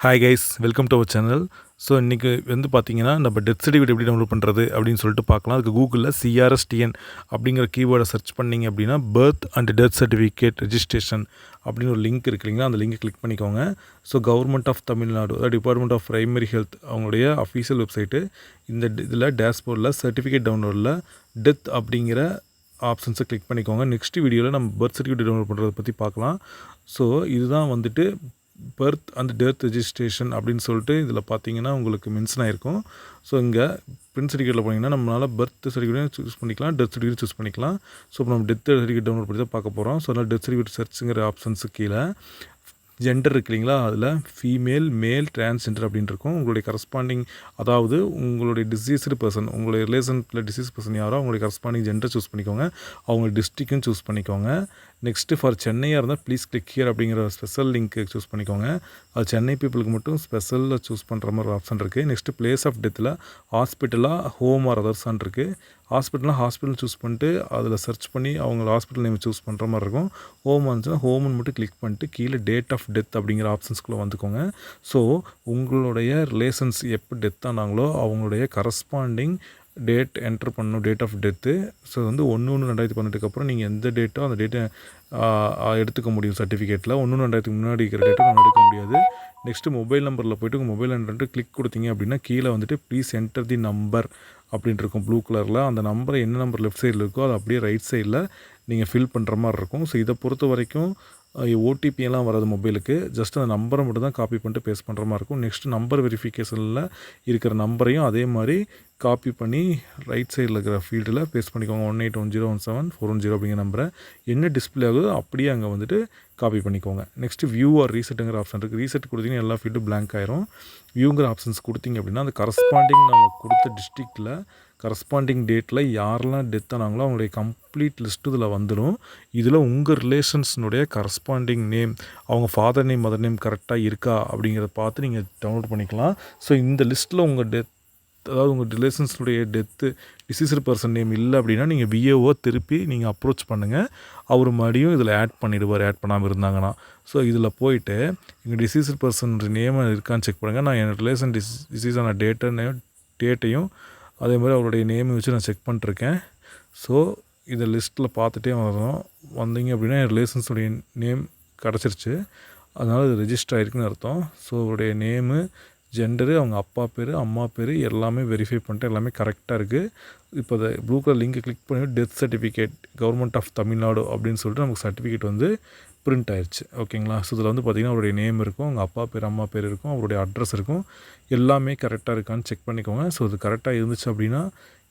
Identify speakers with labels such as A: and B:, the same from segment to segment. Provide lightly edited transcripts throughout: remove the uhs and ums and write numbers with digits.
A: Hi guys, welcome to our channel. So இன்றைக்கி வந்து பார்த்தீங்கன்னா நம்ம டெத் சர்டிஃபிகேட் எப்படி டவுன்லோட் பண்ணுறது அப்படின்னு சொல்லிட்டு பார்க்கலாம். அதுக்கு கூகுளில் சிஆர்எஸ்டிஎன் அப்படிங்கிற கீவேர்டை சர்ச் பண்ணிங்க அப்படின்னா birth and death certificate registration அப்படின்னு ஒரு லிங்க் இருக்கு இல்லைங்களா, அந்த லிங்கை கிளிக் பண்ணிக்கோங்க. ஸோ கவர்மெண்ட் ஆஃப் தமிழ்நாடு, அதாவது டிபார்ட்மெண்ட் ஆஃப் பிரைமரி ஹெல்த், அவங்களுடைய அஃபீஷியல் வெப்சைட்டு. இந்த இதில் டேஷ்போர்டில் சர்டிஃபிகேட் டவுன்லோடில் டெத் அப்படிங்கிற ஆப்ஷன்ஸை கிளிக் பண்ணிக்கோங்க. நெக்ஸ்ட் வீடியோவில் நம்ம பர்த் சர்டிஃபிகேட் டவுன்லோட் பண்ணுறதை பற்றி பார்க்கலாம். ஸோ இதுதான் வந்துட்டு பர்த் அண்ட் டெத் ரெஜிஸ்ட்ரேஷன் அப்படின்னு சொல்லிட்டு இதில் பார்த்தீங்கன்னா உங்களுக்கு மென்ஷன் ஆகிருக்கும். ஸோ இங்கே பிரிண்ட் சர்டிஃபிகேட்டில் போனீங்கன்னா நம்மளால் பர்த் சர்டிஃபிகேட் சூஸ் பண்ணிக்கலாம், டெத் சர்டிஃபிகேட் சூஸ் பண்ணிக்கலாம். ஸோ இப்போ நம்ம டெத் சர்டிஃபிகேட் டவுன்லோட் பண்ணி தான் பார்க்க போகிறோம். ஸோ அதனால் டெத் சர்டிஃபிகேட் சர்ச்சுங்கிற ஆப்ஷன்ஸு கீழே ஜெண்டர் இருக்கு இல்லைங்களா, அதில் ஃபீமேல், மேல், டிரான்ஸ்ஜெண்டர் அப்படின்னு இருக்கும். உங்களுடைய கரஸ்பாண்டிங், அதாவது உங்களுடைய டிசீஸ்டு பர்சன், உங்களுடைய ரிலேஷனில் டிசீஸ் பர்சன் யாரோ அவங்களுடைய கரஸ்பாண்டிங் ஜெண்டர் சூஸ் பண்ணிக்கோங்க. அவங்க டிஸ்ட்ரிக்ட்டும் சூஸ் பண்ணிக்கோங்க. நெக்ஸ்ட்டு ஃபார் சென்னையாக இருந்தால் ப்ளீஸ் கிளிக் ஹியர் அப்படிங்கிற ஸ்பெஷல் லிங்க்கு சூஸ் பண்ணிக்கோங்க. அது சென்னை பீப்புளுக்கு மட்டும் ஸ்பெஷலில் சூஸ் பண்ணுற மாதிரி ஒரு ஆப்ஷன் இருக்குது. நெக்ஸ்ட்டு பிளேஸ் ஆஃப் டெத்தில் ஹாஸ்பிட்டலாக, ஹோம் ஆர் அதர்ஸான் இருக்குது. ஹாஸ்பிட்டல் சூஸ் பண்ணிட்டு அதில் சர்ச் பண்ணி அவங்க ஹாஸ்பிட்டல் நேம் சூஸ் பண்ணுற மாதிரி இருக்கும். ஹோம் வந்துச்சுன்னா ஹோம்னு மட்டும் கிளிக் பண்ணிட்டு கீழே டேட் ஆஃப் டெத் அப்படிங்கிற ஆப்ஷன்ஸ்குள்ளே வந்துக்கோங்க. ஸோ உங்களுடைய ரிலேஷன்ஸ் எப்போ டெத் ஆனாங்களோ அவங்களுடைய கரஸ்பாண்டிங் டேட் என்ட்ரு பண்ணணும், டேட் ஆஃப் டெத்து. ஸோ வந்து 1/1/2018 அப்புறம் நீங்கள் எந்த டேட்டோ அந்த டேட்டை எடுத்துக்க முடியும் சர்டிஃபிகேட்டில். 1/1/2000 முன்னாடி இருக்கிற டேட்டை நம்ம எடுக்க முடியாது. நெக்ஸ்ட்டு மொபைல் நம்பரில் போய்ட்டு உங்கள் மொபைல் நம்பர் கிளிக் கொடுத்தீங்க அப்படின்னா கீழே வந்துட்டு ப்ளீஸ் என்டர் தி நம்பர் அப்படின்ட்டு இருக்கும் ப்ளூ கலரில். அந்த நம்பரை என்ன நம்பர் லெஃப்ட் சைடில் இருக்கோ அது அப்படியே ரைட் சைடில் நீங்கள் ஃபில் பண்ணுற மாதிரி இருக்கும். ஸோ இதை பொறுத்த வரைக்கும் ஓடிபி எல்லாம் வராது மொபைலுக்கு. ஜஸ்ட் அந்த நம்பரை மட்டும் தான் காப்பி பண்ணிட்டு பேஸ்ட் பண்ணுற மாதிரி இருக்கும். நெக்ஸ்ட் நம்பர் வெரிஃபிகேஷனில் இருக்கிற நம்பரையும் அதே மாதிரி காப்பி பண்ணி ரைட் சைடில் இருக்கிற ஃபீல்டில் பேஸ்ட் பண்ணிக்கோங்க. 18101741 அப்படிங்கிற நம்பரை என்ன டிஸ்பிளே ஆகுதோ அப்படியே அங்கே வந்துட்டு காப்பி பண்ணிக்கோங்க. நெக்ஸ்ட்டு வியூ ஆர் ரீசெட்டுங்கிற ஆப்ஷன் இருக்குது. ரீசெட் கொடுத்தீங்கன்னா எல்லா ஃபீல்டும் பிளாங்க் ஆயிரும். வியூங்கிற ஆப்ஷன்ஸ் கொடுத்தீங்க அப்படின்னா அந்த கரஸ்பாண்டிங் நம்ம கொடுத்த டிஸ்ட்ரிக்டில் கரஸ்பாண்டிங் டேட்டில் யாரெல்லாம் டெத் ஆனாங்களோ அவங்களுடைய கம்ப்ளீட் லிஸ்ட்டு இதில் வந்துடும். இதில் உங்கள் ரிலேஷன்ஸ்னுடைய கரஸ்பாண்டிங் நேம், அவங்க ஃபாதர் நேம், மதர் நேம் கரெக்டாக இருக்கா அப்படிங்கிறத பார்த்து நீங்கள் டவுன்லோட் பண்ணிக்கலாம். ஸோ இந்த லிஸ்ட்டில் உங்கள் டெத், அதாவது உங்கள் ரிலேஷன்ஸுடைய டெத்து டிசீஸ்டு பர்சன் நேம் இல்லை அப்படின்னா நீங்கள் விஏஓ திருப்பி நீங்கள் அப்ரோச் பண்ணுங்கள். அவர் மறுபடியும் இதில் ஆட் பண்ணிவிடுவார், ஆட் பண்ணாமல் இருந்தாங்கன்னா. ஸோ இதில் போயிட்டு எங்கள் டிசீஸ்டு பர்சன் நேம் இருக்கான்னு செக் பண்ணுங்கள். நான் என் ரிலேஷன் டிசீஸான டேட்டையும் அதே மாதிரி அவருடைய நேமை வச்சு நான் செக் பண்ணிருக்கேன். ஸோ இதை லிஸ்ட்டில் பார்த்துட்டே வந்தீங்க அப்படின்னா என் ரிலேஷன்ஸுடைய நேம் கிடச்சிருச்சு. அதனால் இது ரெஜிஸ்டர் ஆகிருக்குன்னு அர்த்தம். ஸோ அவருடைய நேமு, ஜெண்டரு, அவங்க அப்பா பேர், அம்மா பேர் எல்லாமே வெரிஃபை பண்ணிட்டு எல்லாமே கரெக்டாக இருக்குது. இப்போ அதை ப்ளூ கலர் லிங்கை கிளிக் பண்ணி death certificate government of Tamil Nadu அப்படின்னு சொல்லிட்டு நமக்கு சர்டிஃபிகேட் வந்து பிரிண்ட் ஆயிடுச்சு. ஓகேங்களா. ஸோ இதில் வந்து பார்த்திங்கன்னா அவருடைய நேம் இருக்கும், அவங்க அப்பா பேர், அம்மா பேர் இருக்கும், அவருடைய அட்ரஸ் இருக்கும். எல்லாமே கரெக்டாக இருக்கான்னு செக் பண்ணிக்கோங்க. ஸோ இது கரெக்டாக இருந்துச்சு அப்படின்னா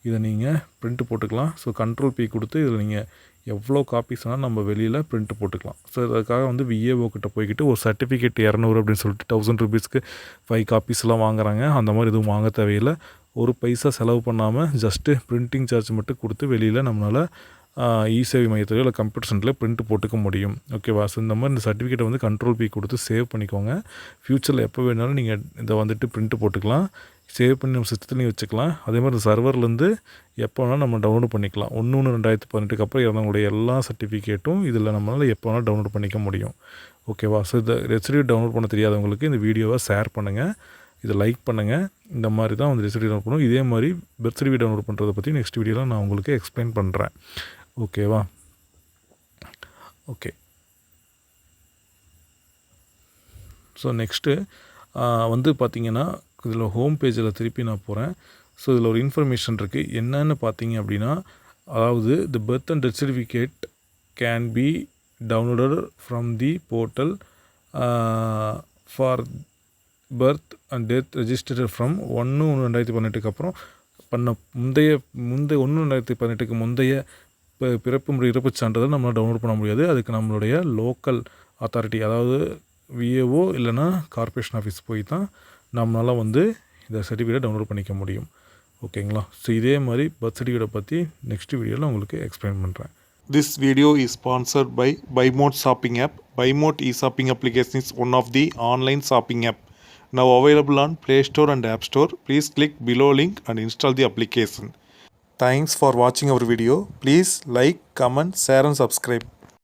A: இதை நீங்கள் பிரிண்ட்டு போட்டுக்கலாம். ஸோ கண்ட்ரோல் பி கொடுத்து இதில் நீங்கள் எவ்வளோ காப்பீஸ் வேணால் நம்ம வெளியில் பிரிண்ட்டு போட்டுக்கலாம். ஸோ அதுக்காக வந்து விஏஓ கிட்ட போய்கிட்டு ஒரு சர்டிஃபிகேட் 200 அப்படின்னு சொல்லிட்டு 1000 ரூபீஸ்க்கு 5 காப்பீஸ்லாம் வாங்குறாங்க. அந்த மாதிரி எதுவும் வாங்க தேவையில்லை. ஒரு பைசா செலவு பண்ணாமல் ஜஸ்ட்டு பிரிண்டிங் சார்ஜ் மட்டும் கொடுத்து வெளியில் நம்மளால் இசேவை மையத்திலோ இல்லை கம்ப்யூட்டர் சென்டரில் பிரிண்ட் போட்டுக்க முடியும். ஓகேவா. ஸோ இந்த மாதிரி இந்த சர்டிஃபிகேட்டை வந்து கண்ட்ரோல் பி கொடுத்து சேவ் பண்ணிக்கோங்க. ஃப்யூச்சரில் எப்போ வேணாலும் நீங்கள் இதை வந்துட்டு பிரிண்ட்டு போட்டுக்கலாம், சேவ் பண்ணி நம்ம சிஸ்டத்துலேயும் வச்சுக்கலாம். அதே மாதிரி இந்த சர்வர்லேருந்து எப்போ வேணாலும் நம்ம டவுன்லோட் பண்ணிக்கலாம். 1/1/2018 அப்புறம் இறந்தவங்களுடைய எல்லா சர்டிஃபிகேட்டும் இதில் நம்மளால் எப்போ வேணாலும் டவுன்லோட் பண்ணிக்க முடியும். ஓகேவா. ஸோ இந்த ரெசிடியூ டவுன்லோட் பண்ண தெரியாதவங்களுக்கு இந்த வீடியோவை ஷேர் பண்ணுங்கள், இதை லைக் பண்ணுங்கள். இந்த மாதிரி தான் வந்து ரெசிடியூ டவுன்லோட் பண்ணுவோம். இதே மாதிரி பர்த் சர்டிஃபிகேட் டவுன்லோட் பண்ணுறதை பற்றி நெக்ஸ்ட் வீடியோவில் நான் உங்களுக்கு எக்ஸ்பிளைன் பண்ணுறேன். ஓகேவா. ஓகே. ஸோ நெக்ஸ்ட்டு வந்து பார்த்திங்கன்னா இதில் ஹோம் பேஜில் திருப்பி நான் போகிறேன். ஸோ இதில் ஒரு இன்ஃபர்மேஷன் இருக்குது. என்னென்னு பார்த்தீங்க அப்படின்னா, அதாவது தி birth and death certificate can be downloaded from the portal for birth and death registered from 1/1/2018 அப்புறம் பண்ண முந்தைய 1/1/2018 முந்தைய பிறப்பு முறை இறப்புச் சான்றிதழ் நம்மளால் டவுன்லோட் பண்ண முடியாது. அதுக்கு நம்மளுடைய லோக்கல் அத்தாரிட்டி, அதாவது விஏஓ இல்லைனா கார்பரேஷன் ஆஃபீஸ் போய் தான் நம்மளால் வந்து இந்த சர்டிஃபிகேட்டை டவுன்லோட் பண்ணிக்க முடியும். ஓகேங்களா. ஸோ இதே மாதிரி பர்த் சர்டிஃபிகேட்டை பற்றி நெக்ஸ்ட் வீடியோவில் உங்களுக்கு எக்ஸ்பிளைன் பண்ணுறேன்.
B: This video is sponsored by BuyMode Shopping app. BuyMode e-shopping application is one of the online shopping app now available on Play Store and App Store. Please click below link and install the application. Thanks for watching our video. Please like, comment, share and subscribe.